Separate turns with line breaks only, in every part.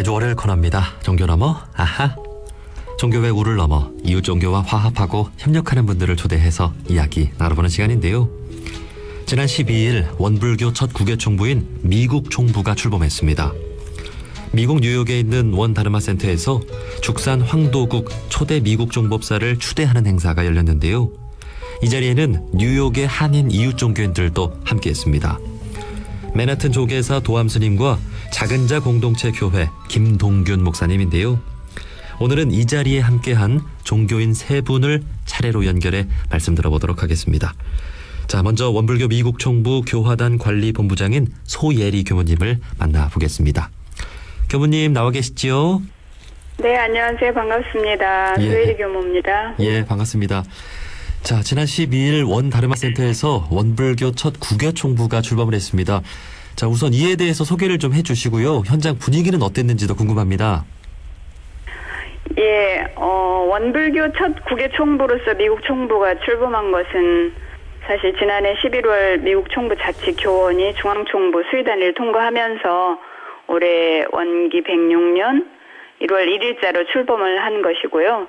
매주 월요일 코너입니다. 종교 넘어 아하. 종교의 우를 넘어 이웃 종교와 화합하고 협력하는 분들을 초대해서 이야기 나눠보는 시간인데요. 지난 12일 원불교 첫 국외총부인 미국 총부가 출범했습니다. 미국 뉴욕에 있는 원 다르마 센터에서 죽산 황도국 초대 미국 종법사를 추대하는 행사가 열렸는데요. 이 자리에는 뉴욕의 한인 이웃 종교인들도 함께했습니다. 맨하튼 조계사 도암 스님과 작은자 공동체 교회 김동균 목사님인데요. 오늘은 이 자리에 함께한 종교인 세 분을 차례로 연결해 말씀 들어보도록 하겠습니다. 자, 먼저 원불교 미국 총부 교화단 관리본부장인 소예리 교무님을 만나보겠습니다. 교무님 나와 계시지요?
네, 안녕하세요. 반갑습니다. 소예리 교무입니다.
예, 반갑습니다. 자, 지난 12일 원 다르마 센터에서 원불교 첫 국외총부가 출범을 했습니다. 자, 우선 이에 대해서 소개를 좀 해주시고요. 현장 분위기는 어땠는지도 궁금합니다.
예, 원불교 첫 국외총부로서 미국 총부가 출범한 것은 사실 지난해 11월 미국 총부 자치 교원이 중앙총부 수의단을 통과하면서 올해 원기 106년 1월 1일자로 출범을 한 것이고요.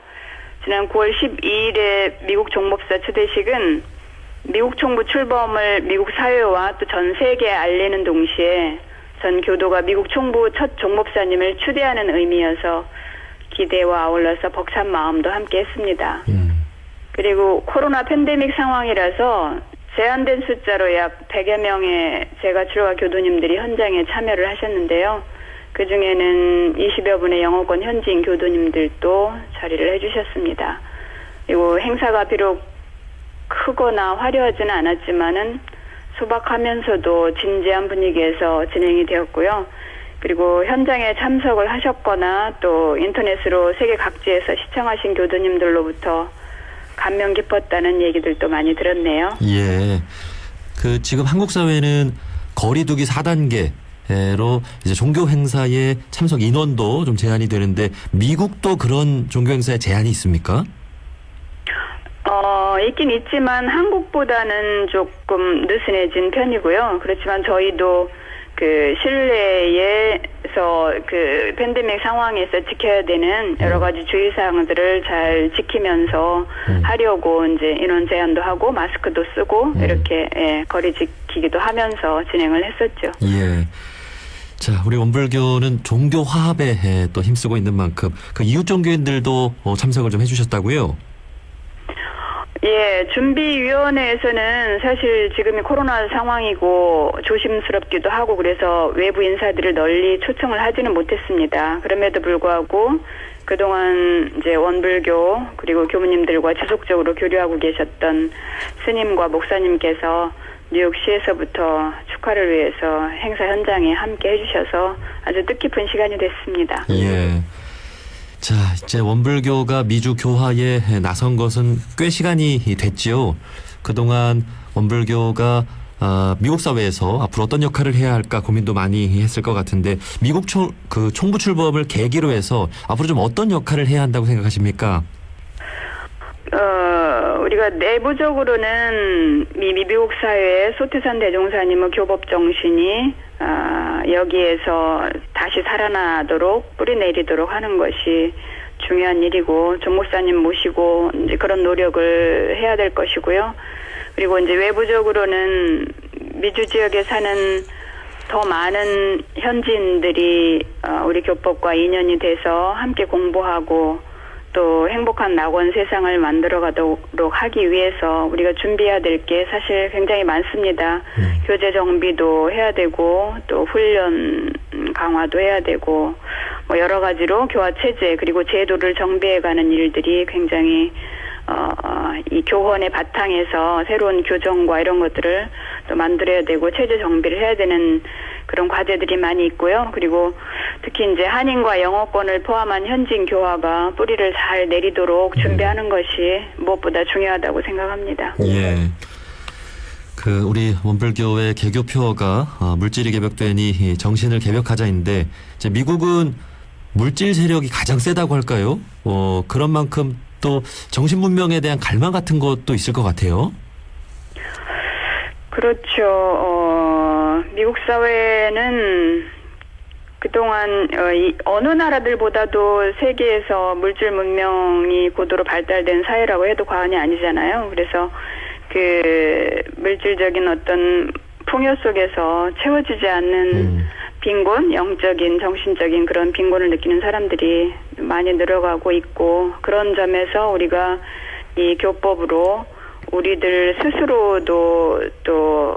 지난 9월 12일에 미국 종법사 추대식은 미국 총부 출범을 미국 사회와 또 전 세계에 알리는 동시에 전 교도가 미국 총부 첫 종법사님을 추대하는 의미여서 기대와 아울러서 벅찬 마음도 함께 했습니다. 그리고 코로나 팬데믹 상황이라서 제한된 숫자로 약 100여 명의 제가출과 교도님들이 현장에 참여를 하셨는데요. 그중에는 20여 분의 영어권 현지인 교도님들도 자리를 해주셨습니다. 그리고 행사가 비록 크거나 화려하지는 않았지만은 소박하면서도 진지한 분위기에서 진행이 되었고요. 그리고 현장에 참석을 하셨거나 또 인터넷으로 세계 각지에서 시청하신 교도님들로부터 감명 깊었다는 얘기들도 많이 들었네요.
예. 지금 한국 사회는 거리두기 4단계로 이제 종교 행사의 참석 인원도 좀 제한이 되는데 미국도 그런 종교 행사에 제한이 있습니까?
있긴 있지만 한국보다는 조금 느슨해진 편이고요. 그렇지만 저희도 실내에서 팬데믹 상황에서 지켜야 되는 여러 가지 주의사항들을 잘 지키면서 하려고 이제 인원 제한도 하고 마스크도 쓰고 이렇게 거리 지키기도 하면서 진행을 했었죠.
예. 자, 우리 원불교는 종교 화합에 또 힘쓰고 있는 만큼 이웃 종교인들도 참석을 좀 해주셨다고요?
예, 준비위원회에서는 사실 지금이 코로나 상황이고 조심스럽기도 하고 그래서 외부 인사들을 널리 초청을 하지는 못했습니다. 그럼에도 불구하고 그동안 이제 원불교 그리고 교무님들과 지속적으로 교류하고 계셨던 스님과 목사님께서 뉴욕시에서부터 축하를 위해서 행사 현장에 함께 해주셔서 아주 뜻깊은 시간이 됐습니다.
예. 자, 이제 원불교가 미주 교화에 나선 것은 꽤 시간이 됐지요. 그동안 원불교가 미국 사회에서 앞으로 어떤 역할을 해야 할까 고민도 많이 했을 것 같은데 미국 총부 출범을 계기로 해서 앞으로 좀 어떤 역할을 해야 한다고 생각하십니까?
우리가 내부적으로는 미국 사회의 소태산 대종사님의 교법 정신이 여기에서 다시 살아나도록 뿌리내리도록 하는 것이 중요한 일이고 종목사님 모시고 이제 그런 노력을 해야 될 것이고요. 그리고 이제 외부적으로는 미주 지역에 사는 더 많은 현지인들이 우리 교법과 인연이 돼서 함께 공부하고 또 행복한 낙원 세상을 만들어가도록 하기 위해서 우리가 준비해야 될 게 사실 굉장히 많습니다. 교재 정비도 해야 되고 또 훈련 강화도 해야 되고 뭐 여러 가지로 교화 체제 그리고 제도를 정비해가는 일들이 굉장히 이 교헌의 바탕에서 새로운 교정과 이런 것들을 또 만들어야 되고 체제 정비를 해야 되는 그런 과제들이 많이 있고요. 그리고 특히 이제 한인과 영어권을 포함한 현지인 교화가 뿌리를 잘 내리도록 준비하는 것이 무엇보다 중요하다고 생각합니다.
예. 우리 원불교의 개교표어가 물질이 개벽되니 정신을 개벽하자인데 이제 미국은 물질 세력이 가장 세다고 할까요? 그런 만큼 또 정신 문명에 대한 갈망 같은 것도 있을 것 같아요.
그렇죠. 미국 사회는 그동안 어느 나라들보다도 세계에서 물질 문명이 고도로 발달된 사회라고 해도 과언이 아니잖아요. 그래서 그 물질적인 어떤 풍요 속에서 채워지지 않는 빈곤, 영적인, 정신적인 그런 빈곤을 느끼는 사람들이 많이 늘어가고 있고, 그런 점에서 우리가 이 교법으로 우리들 스스로도 또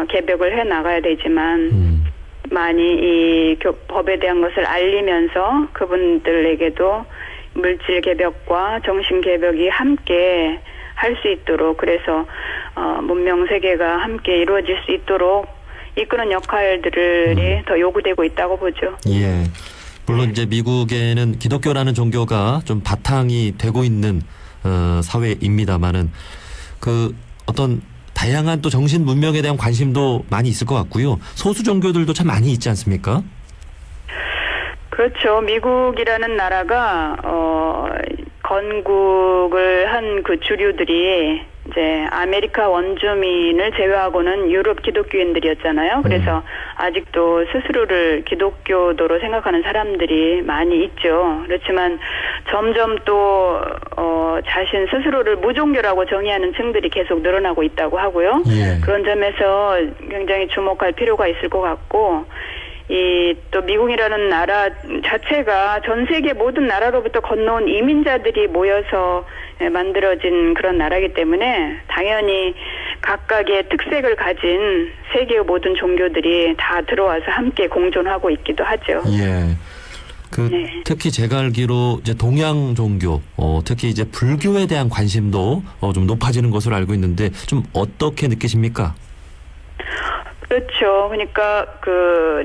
개벽을 해 나가야 되지만 많이 이 법에 대한 것을 알리면서 그분들에게도 물질 개벽과 정신 개벽이 함께 할 수 있도록, 그래서 문명 세계가 함께 이루어질 수 있도록 이끄는 역할들이 더 요구되고 있다고 보죠.
예. 물론 이제 미국에는 기독교라는 종교가 좀 바탕이 되고 있는 사회입니다만은 그 어떤 다양한 또 정신 문명에 대한 관심도 많이 있을 것 같고요. 소수 종교들도 참 많이 있지 않습니까?
그렇죠. 미국이라는 나라가 건국을 한 그 주류들이 이제 아메리카 원주민을 제외하고는 유럽 기독교인들이었잖아요. 그래서 아직도 스스로를 기독교도로 생각하는 사람들이 많이 있죠. 그렇지만 점점 또 자신 스스로를 무종교라고 정의하는 층들이 계속 늘어나고 있다고 하고요.
예.
그런 점에서 굉장히 주목할 필요가 있을 것 같고, 또 미국이라는 나라 자체가 전 세계 모든 나라로부터 건너온 이민자들이 모여서 만들어진 그런 나라이기 때문에 당연히 각각의 특색을 가진 세계의 모든 종교들이 다 들어와서 함께 공존하고 있기도 하죠.
예.
네.
특히 제가 알기로 이제 동양 종교, 특히 이제 불교에 대한 관심도 좀 높아지는 것으로 알고 있는데 좀 어떻게 느끼십니까?
그렇죠. 그러니까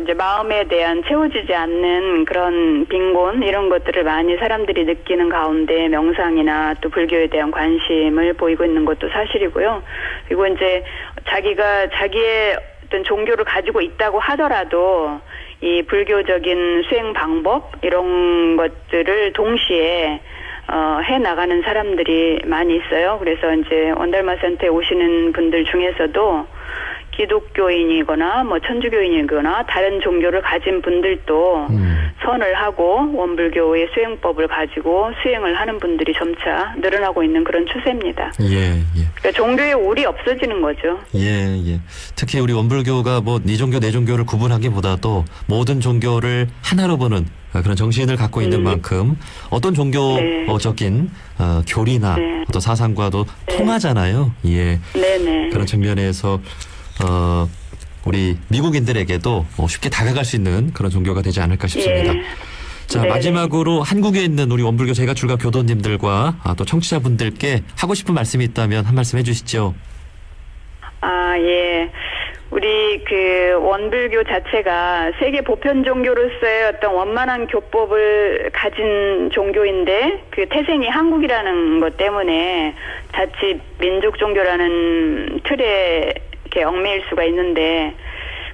이제 마음에 대한 채워지지 않는 그런 빈곤 이런 것들을 많이 사람들이 느끼는 가운데 명상이나 또 불교에 대한 관심을 보이고 있는 것도 사실이고요. 그리고 이제 자기가 자기의 어떤 종교를 가지고 있다고 하더라도 이 불교적인 수행 방법 이런 것들을 동시에 해 나가는 사람들이 많이 있어요. 그래서 이제 원달마 센터에 오시는 분들 중에서도 기독교인이거나 뭐 천주교인이거나 다른 종교를 가진 분들도 선을 하고 원불교의 수행법을 가지고 수행을 하는 분들이 점차 늘어나고 있는 그런 추세입니다.
예, 예.
그러니까 종교의 울이 없어지는 거죠.
예, 예. 특히 우리 원불교가 뭐 네 종교 내 종교를 구분하기보다도 모든 종교를 하나로 보는 그런 정신을 갖고 있는 만큼 어떤 종교적인 교리나
네.
어떤 사상과도 통하잖아요. 예.
네네.
그런 측면에서 우리 미국인들에게도 쉽게 다가갈 수 있는 그런 종교가 되지 않을까 싶습니다.
예.
자,
네네.
마지막으로 한국에 있는 우리 원불교 제가출가 교도님들과 또 청취자분들께 하고 싶은 말씀이 있다면 한 말씀 해주시죠.
예. 우리 원불교 자체가 세계 보편 종교로서의 어떤 원만한 교법을 가진 종교인데 그 태생이 한국이라는 것 때문에 자칫 민족 종교라는 틀에 이렇게 얽매일 수가 있는데,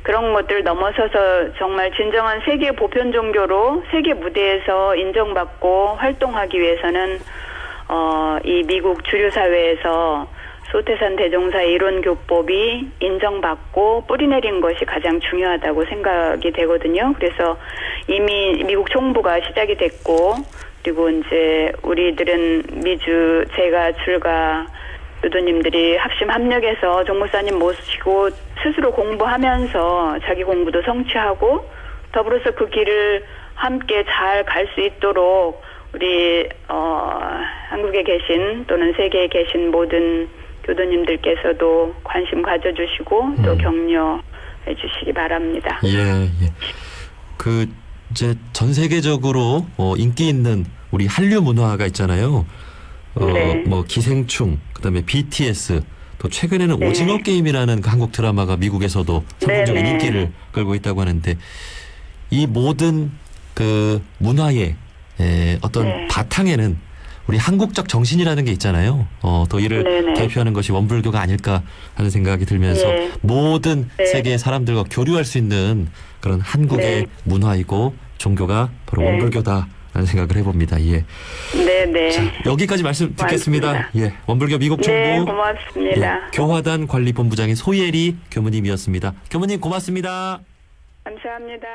그런 것들 넘어서서 정말 진정한 세계 보편 종교로 세계 무대에서 인정받고 활동하기 위해서는 이 미국 주류 사회에서 소태산 대종사의 이론교법이 인정받고 뿌리내린 것이 가장 중요하다고 생각이 되거든요. 그래서 이미 미국 총부가 시작이 됐고, 그리고 이제 우리들은 미주 제가출가 교도님들이 합심 합력해서 종목사님 모시고 스스로 공부하면서 자기 공부도 성취하고 더불어서 그 길을 함께 잘 갈 수 있도록 우리 한국에 계신 또는 세계에 계신 모든 교도님들께서도 관심 가져주시고 또 격려해 주시기 바랍니다.
예, 예. 이제 전 세계적으로 인기 있는 우리 한류 문화가 있잖아요.
네.
뭐 기생충, 그다음에 BTS, 또 최근에는
네.
오징어 게임이라는 그 한국 드라마가 미국에서도 선풍적인
네네.
인기를 끌고 있다고 하는데, 이 모든 그 문화의 어떤
네.
바탕에는 우리 한국적 정신이라는 게 있잖아요. 또 이를
네네.
대표하는 것이 원불교가 아닐까 하는 생각이 들면서
예.
모든
네.
세계의 사람들과 교류할 수 있는 그런 한국의
네.
문화이고 종교가 바로
네.
원불교다라는 생각을 해봅니다. 예.
네네.
자, 여기까지 말씀 듣겠습니다.
고맙습니다.
예, 원불교 미국 총부
네, 고맙습니다.
교화단 관리본부장인 소예리 교무님이었습니다. 교무님 고맙습니다.
감사합니다.